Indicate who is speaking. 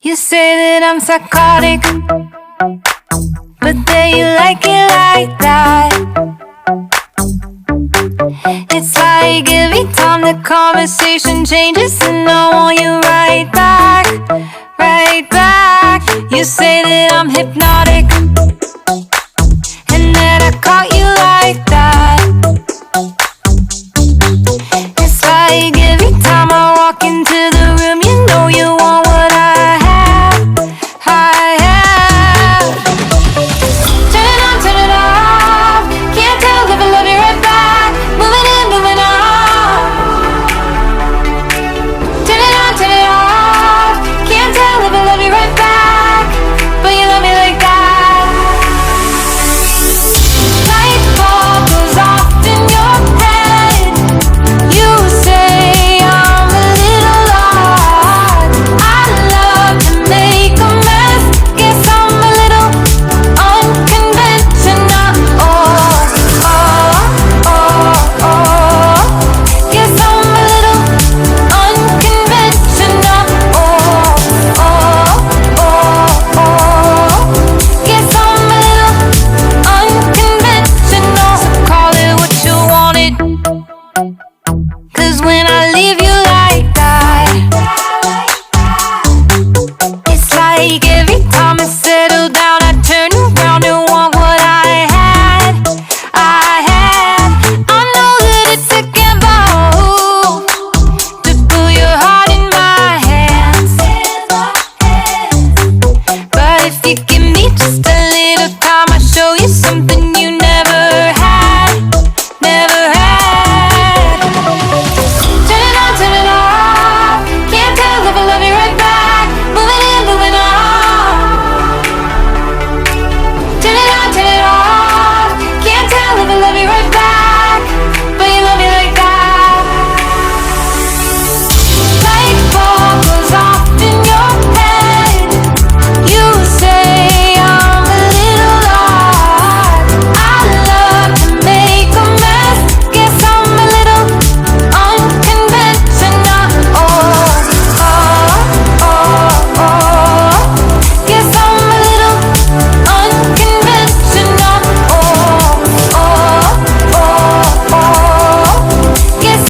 Speaker 1: You say that I'm psychotic, but then you like it like that. It's like every time the conversation changes, and I want you right back, right back. You say that I'm hypnotic, and that I caught you like that. It's like every time I walk into the room, you know you want what I have, I have. Turn it on, turn it off. Can't tell if I love you right back. Moving in, moving on. Turn it on, turn it off. Can't tell if I love you right back, but you love me like that. Light bulb goes off in your head. You say I'm a little odd. I love to make a mess. Guess I'm a little unconventional. Oh, oh, oh, oh. Guess I'm a little unconventional. Oh, oh, oh, oh. Guess I'm a little unconventional. So call it what you wanted, 'cause when I leave you like that, it's like every time I settle down,